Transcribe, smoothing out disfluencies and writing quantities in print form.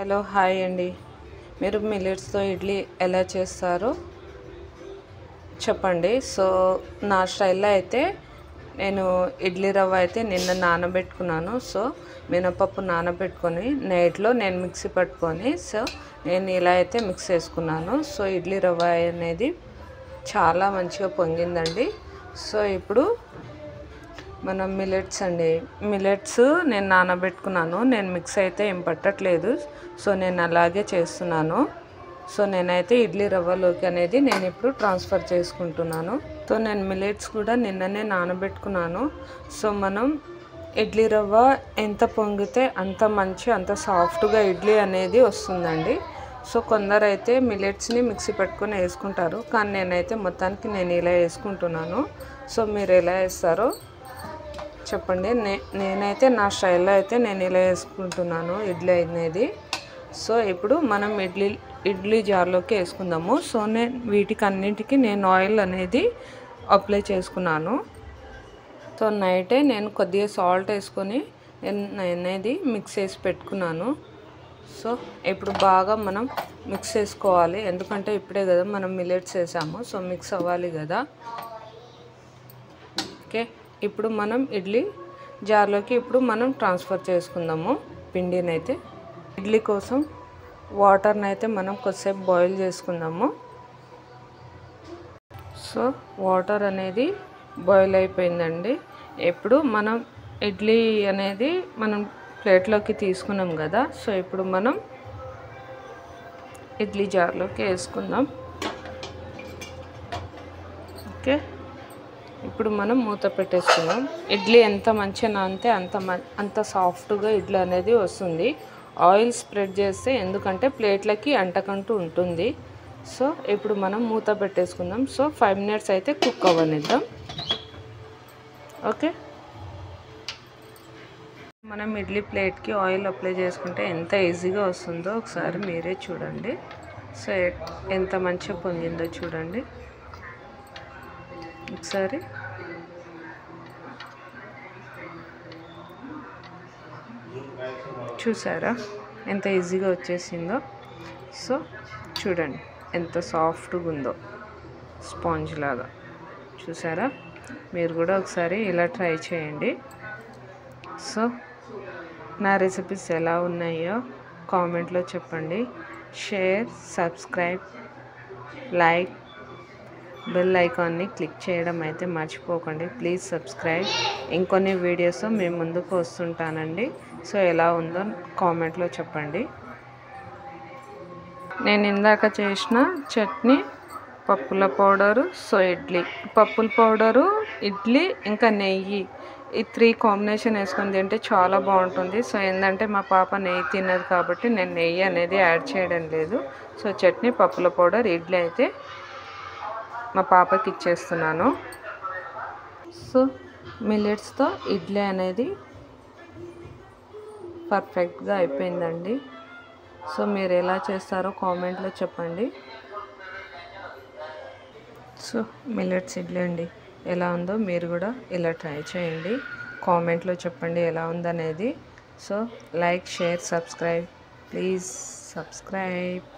Hello hi అండి. మీరు మిల్లెట్స్తో ఇడ్లీ ఎలా చేస్తారో చెప్పండి. సో నా స్టైల్లో అయితే నేను ఇడ్లీ రవ్వ అయితే నిన్న నానబెట్టుకున్నాను. సో మినపప్పు నానబెట్టుకొని నైట్లో నేను మిక్సీ పట్టుకొని నేను ఇలా అయితే మిక్స్ చేసుకున్నాను. సో ఇడ్లీ రవ్వ అనేది చాలా మంచిగా పొంగిందండి. సో ఇప్పుడు మనం మిల్లెట్స్ నేను నానబెట్టుకున్నాను. నేను మిక్స్ అయితే ఏం పట్టట్లేదు. సో నేను అలాగే చేస్తున్నాను. సో నేనైతే ఇడ్లీ రవ్వలోకి అనేది నేను ఇప్పుడు ట్రాన్స్ఫర్ చేసుకుంటున్నాను. సో నేను మిల్లెట్స్ కూడా నిన్ననే నానబెట్టుకున్నాను. సో మనం ఇడ్లీ రవ్వ ఎంత పొంగితే అంత సాఫ్ట్గా ఇడ్లీ అనేది వస్తుందండి. సో కొందరైతే మిల్లెట్స్ని మిక్సీ పెట్టుకొని వేసుకుంటారు, కానీ నేనైతే మొత్తానికి నేను ఇలా వేసుకుంటున్నాను. సో మీరు ఎలా వేస్తారో చెప్పండి. నేనైతే నా స్టైల్లో అయితే నేను ఇలా వేసుకుంటున్నాను ఇడ్లీ అనేది. సో ఇప్పుడు మనం ఇడ్లీ జార్లోకి వేసుకుందాము. సో వీటికన్నింటికి నేను ఆయిల్ అనేది అప్లై చేసుకున్నాను. సో నైటే నేను కొద్దిగా సాల్ట్ వేసుకొని అనేది మిక్స్ చేసి పెట్టుకున్నాను. సో ఇప్పుడు బాగా మనం మిక్స్ చేసుకోవాలి, ఎందుకంటే ఇప్పుడే కదా మనం మిల్లెట్స్ వేసాము. సో మిక్స్ అవ్వాలి కదా. ఓకే, ఇప్పుడు మనం ఇడ్లీ జార్లోకి ఇప్పుడు మనం ట్రాన్స్ఫర్ చేసుకుందాము పిండిని అయితే. ఇడ్లీ కోసం వాటర్ని అయితే మనం కొద్దిసేపు బాయిల్ చేసుకుందాము. సో వాటర్ అనేది బాయిల్ అయిపోయిందండి. ఇప్పుడు మనం ఇడ్లీ అనేది మనం ప్లేట్లోకి తీసుకున్నాం కదా. సో ఇప్పుడు మనం ఇడ్లీ జార్లోకి వేసుకుందాం. ఓకే, ఇప్పుడు మనం మూత పెట్టేసుకుందాం. ఇడ్లీ ఎంత మంచిగా నానితే అంత సాఫ్ట్గా ఇడ్లీ అనేది వస్తుంది. ఆయిల్ స్ప్రెడ్ చేస్తే ఎందుకంటే ప్లేట్లకి అంటకంటూ ఉంటుంది. సో ఇప్పుడు మనం మూత పెట్టేసుకుందాం. సో 5 minutes అయితే కుక్ అవ్వనిద్దాం. ఓకే, మనం ఇడ్లీ ప్లేట్కి ఆయిల్ అప్లై చేసుకుంటే ఎంత ఈజీగా వస్తుందో ఒకసారి మీరే చూడండి. సో ఎంత మంచిగా పొంగిందో చూడండి ఒకసారి. చూసారా ఎంత ఈజీగా వచ్చేసిందో. సో చూడండి ఎంత సాఫ్ట్గా ఉందో, స్పాంజ్ లాగా. చూసారా, మీరు కూడా ఒకసారి ఇలా ట్రై చేయండి. సో నా రెసిపీస్ ఎలా ఉన్నాయో కామెంట్లో చెప్పండి. షేర్, సబ్స్క్రైబ్, లైక్, బెల్ ఐకాన్ని క్లిక్ చేయడం అయితే మర్చిపోకండి. Please subscribe. ఇంకొన్ని వీడియోస్ మేము ముందుకు వస్తుంటానండి. సో ఎలా ఉందో కామెంట్లో చెప్పండి. నేను ఇందాక చేసిన చట్నీ, పప్పుల పౌడరు, సో పప్పుల పౌడరు, ఇడ్లీ ఇంకా నెయ్యి, ఈ 3 కాంబినేషన్ వేసుకొని తింటే చాలా బాగుంటుంది. సో ఏంటంటే మా పాప నెయ్యి తినదు కాబట్టి నేను నెయ్యి అనేది యాడ్ చేయడం లేదు. సో చట్నీ, పప్పుల పౌడర్, ఇడ్లీ అయితే మా పాపకి ఇచ్చేస్తున్నాను. సో మిల్లెట్స్తో ఇడ్లీ అనేది పర్ఫెక్ట్గా అయిపోయిందండి. సో మీరు ఎలా చేస్తారో కామెంట్లో చెప్పండి. సో మిల్లెట్స్ ఇడ్లీ అండి ఎలా ఉందో మీరు కూడా ఇలా ట్రై చేయండి. కామెంట్లో చెప్పండి ఎలా ఉందనేది. So like, share, subscribe. Please subscribe.